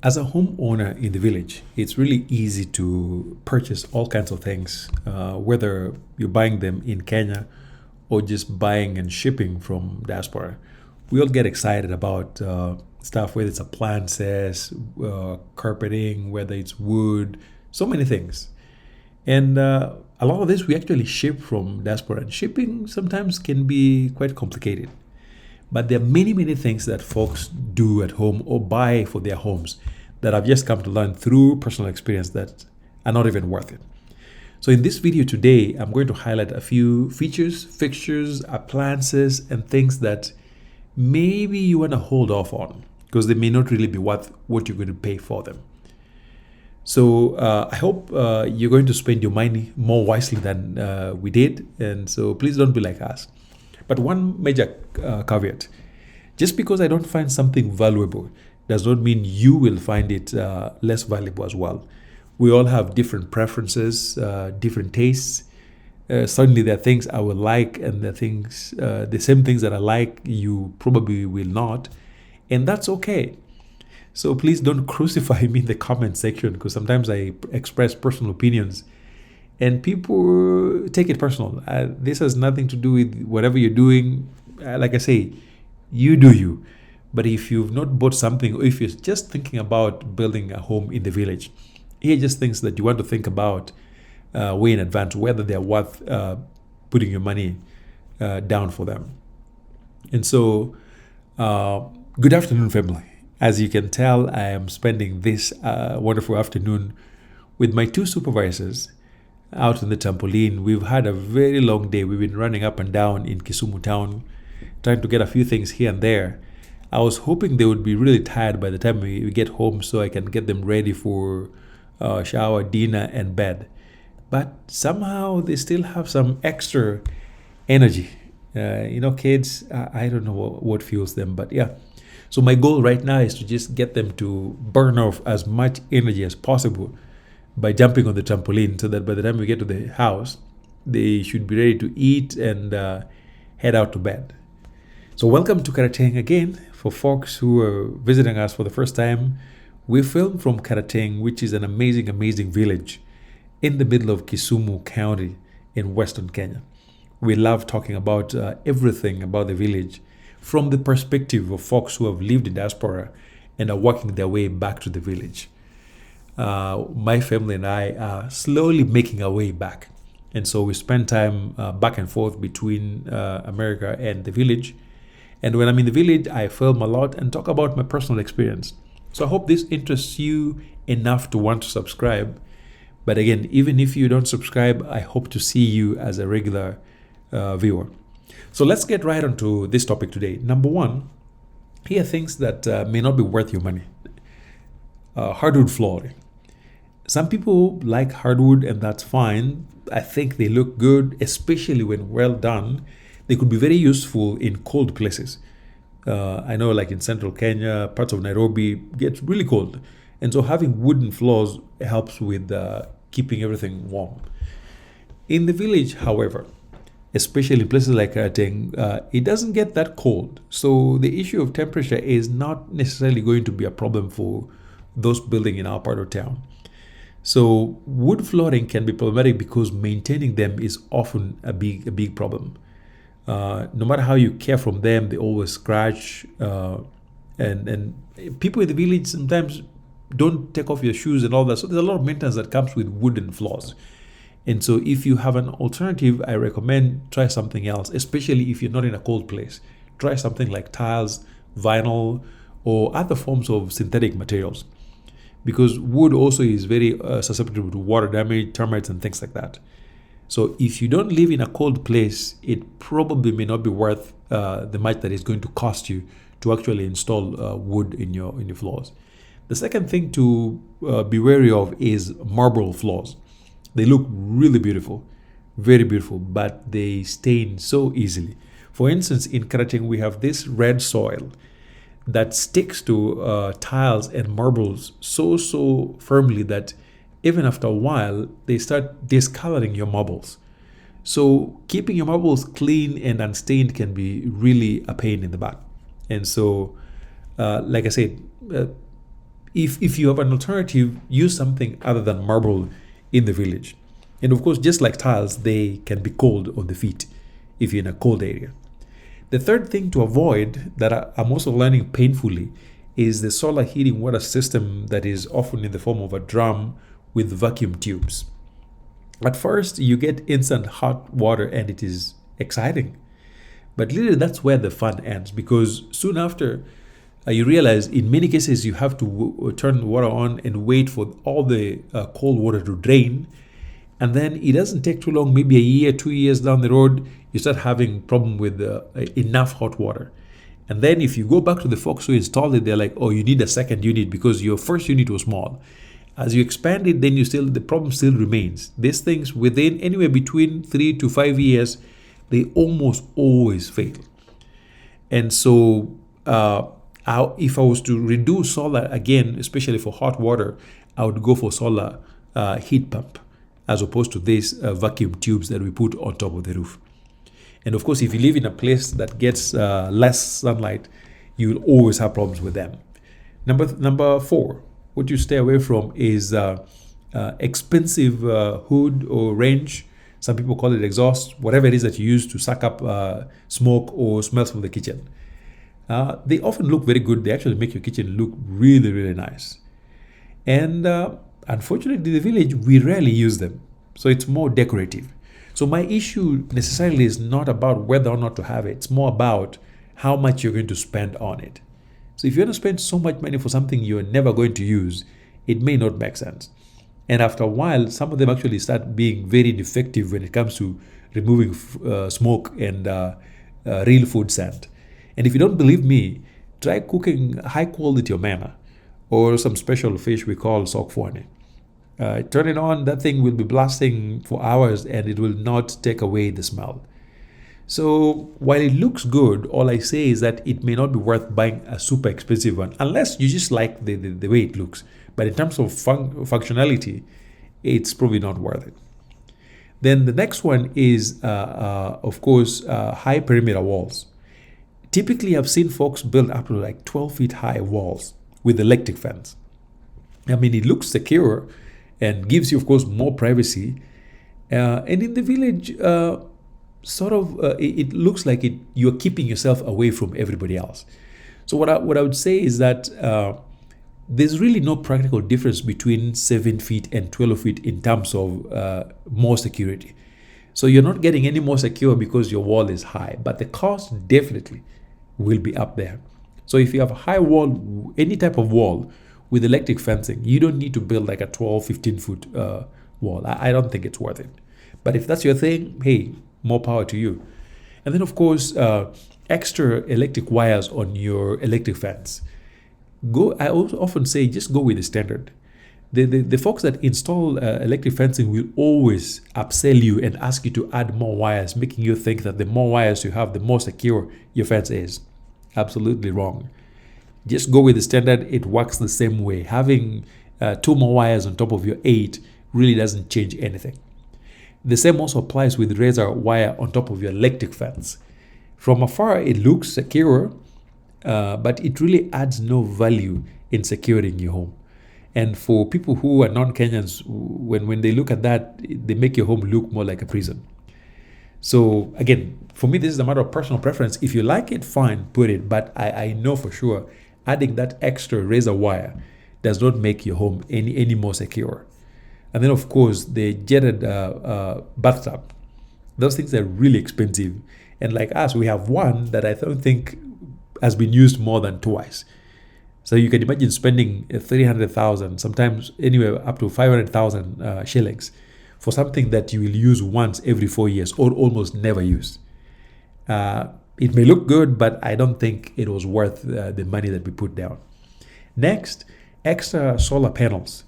As a homeowner in the village, it's really easy to purchase all kinds of things, whether you're buying them in Kenya or just buying and shipping from diaspora. We all get excited about stuff, whether it's appliances, carpeting, whether it's wood, so many things. And a lot of this we actually ship from diaspora, and shipping sometimes can be quite complicated. But there are many, many things that folks do at home or buy for their homes that I've just come to learn through personal experience that are not even worth it. So in this video today, I'm going to highlight a few features, fixtures, appliances, and things that maybe you want to hold off on because they may not really be worth what you're going to pay for them. So I hope you're going to spend your money more wisely than we did. And so please don't be like us. But one major caveat, just because I don't find something valuable does not mean you will find it less valuable as well. We all have different preferences, different tastes. Certainly there are things I will like, and there are things, the same things that I like, you probably will not. And that's okay. So please don't crucify me in the comment section, because sometimes I express personal opinions and people take it personal. This has nothing to do with whatever you're doing. Like I say, you do you. But if you've not bought something, or if you're just thinking about building a home in the village, here are just things that you want to think about way in advance, whether they're worth putting your money down for them. And so, good afternoon, family. As you can tell, I am spending this wonderful afternoon with my two supervisors out in the trampoline. We've had a very long day. We've been running up and down in Kisumu town, trying to get a few things here and there. I was hoping they would be really tired by the time we get home so I can get them ready for shower, dinner, and bed. But somehow they still have some extra energy. Kids, I don't know what fuels them, but yeah. So my goal right now is to just get them to burn off as much energy as possible by jumping on the trampoline, so that by the time we get to the house, they should be ready to eat and head out to bed. So welcome to Karateng again. For folks who are visiting us for the first time, we film from Karateng, which is an amazing, amazing village in the middle of Kisumu County in Western Kenya. We love talking about everything about the village from the perspective of folks who have lived in diaspora and are working their way back to the village. My family and I are slowly making our way back. And so we spend time back and forth between America and the village. And when I'm in the village, I film a lot and talk about my personal experience. So I hope this interests you enough to want to subscribe. But again, even if you don't subscribe, I hope to see you as a regular viewer. So let's get right onto this topic today. Number one, here are things that may not be worth your money. Hardwood flooring. Some people like hardwood, and that's fine. I think they look good, especially when well done. They could be very useful in cold places. I know, like in central Kenya, parts of Nairobi gets really cold. And so having wooden floors helps with keeping everything warm. In the village, however, especially in places like Karateng, it doesn't get that cold. So the issue of temperature is not necessarily going to be a problem for those building in our part of town. So wood flooring can be problematic because maintaining them is often a big problem. No matter how you care for them, they always scratch. And people in the village sometimes don't take off your shoes and all that. So there's a lot of maintenance that comes with wooden floors. And so if you have an alternative, I recommend try something else, especially if you're not in a cold place. Try something like tiles, vinyl, or other forms of synthetic materials. Because wood also is very susceptible to water damage, termites, and things like that. So if you don't live in a cold place, it probably may not be worth the much that it's going to cost you to actually install wood in your floors. The second thing to be wary of is marble floors. They look really beautiful, very beautiful, but they stain so easily. For instance, in Karateng, we have this red soil that sticks to tiles and marbles so firmly that even after a while, they start discoloring your marbles. So keeping your marbles clean and unstained can be really a pain in the butt. And so, like I said, if you have an alternative, use something other than marble in the village. And of course, just like tiles, they can be cold on the feet if you're in a cold area. The third thing to avoid that I'm also learning painfully is the solar heating water system that is often in the form of a drum with vacuum tubes. At first, you get instant hot water and it is exciting. But literally, that's where the fun ends, because soon after, you realize in many cases you have to turn the water on and wait for all the cold water to drain. And then it doesn't take too long, maybe a year, 2 years down the road, you start having problem with enough hot water. And then if you go back to the folks who installed it, they're like, oh, you need a second unit because your first unit was small. As you expand it, then the problem still remains. These things within anywhere between 3 to 5 years, they almost always fail. And so if I was to redo solar again, especially for hot water, I would go for solar heat pump as opposed to these vacuum tubes that we put on top of the roof. And of course, if you live in a place that gets less sunlight, you will always have problems with them. Number 4, what you stay away from is expensive hood or range. Some people call it exhaust, whatever it is that you use to suck up smoke or smells from the kitchen. They often look very good. They actually make your kitchen look really, really nice. And unfortunately, in the village, we rarely use them. So it's more decorative. So my issue necessarily is not about whether or not to have it. It's more about how much you're going to spend on it. So if you're going to spend so much money for something you're never going to use, it may not make sense. And after a while, some of them actually start being very defective when it comes to removing smoke and real food scent. And if you don't believe me, try cooking high quality omena or some special fish we call sokfwane. Turn it on, that thing will be blasting for hours and it will not take away the smell. So while it looks good, all I say is that it may not be worth buying a super expensive one unless you just like the way it looks. But in terms of functionality, it's probably not worth it. Then the next one is, of course, high perimeter walls. Typically, I've seen folks build up to like 12 feet high walls with electric fence. I mean, it looks secure and gives you, of course, more privacy. And in the village, it looks like you're keeping yourself away from everybody else. So what I would say is that there's really no practical difference between 7 feet and 12 feet in terms of more security. So you're not getting any more secure because your wall is high, but the cost definitely will be up there. So if you have a high wall, any type of wall with electric fencing, you don't need to build like a 12, 15 foot wall. I don't think it's worth it. But if that's your thing, hey, more power to you. And then of course, extra electric wires on your electric fence. I also often say, just go with the standard. The folks that install electric fencing will always upsell you and ask you to add more wires, making you think that the more wires you have, the more secure your fence is. Absolutely wrong. Just go with the standard. It works the same way. Having 2 more wires on top of your 8 really doesn't change anything. The same also applies with razor wire on top of your electric fence. From afar, it looks secure, but it really adds no value in securing your home. And for people who are non-Kenyans, when they look at that, they make your home look more like a prison. So again, for me, this is a matter of personal preference. If you like it, fine, put it. But I know for sure adding that extra razor wire does not make your home any more secure. And then, of course, the jetted bathtub. Those things are really expensive. And like us, we have one that I don't think has been used more than twice. So you can imagine spending 300,000, sometimes anywhere up to 500,000 shillings for something that you will use once every 4 years or almost never use. It may look good, but I don't think it was worth the money that we put down. Next, extra solar panels.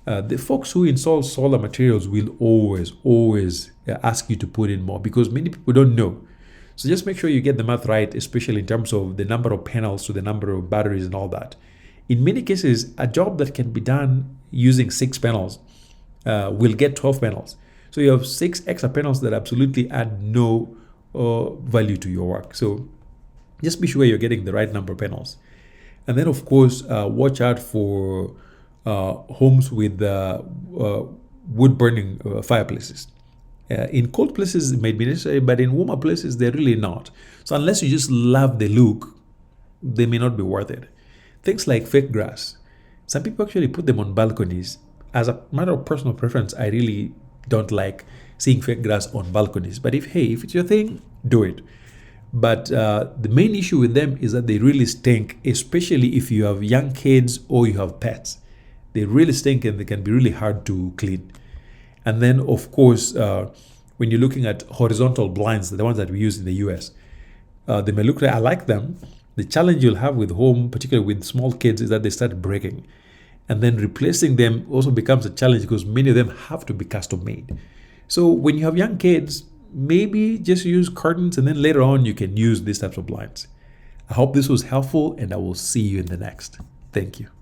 The folks who install solar materials will always ask you to put in more because many people don't know. So just make sure you get the math right, especially in terms of the number of panels to the number of batteries and all that. In many cases, a job that can be done using 6 panels will get 12 panels. So you have 6 extra panels that absolutely add no value to your work. So just be sure you're getting the right number of panels. And then, of course, watch out for homes with wood burning fireplaces. In cold places, it may be necessary, but in warmer places, they're really not. So, unless you just love the look, they may not be worth it. Things like fake grass. Some people actually put them on balconies. As a matter of personal preference, I really don't like seeing fake grass on balconies. But if it's your thing, do it. But the main issue with them is that they really stink, especially if you have young kids or you have pets. They really stink and they can be really hard to clean. And then, of course, when you're looking at horizontal blinds, the ones that we use in the US, they may look like I like them. The challenge you'll have with home, particularly with small kids, is that they start breaking. And then replacing them also becomes a challenge because many of them have to be custom made. So when you have young kids, maybe just use curtains and then later on you can use these types of blinds. I hope this was helpful and I will see you in the next. Thank you.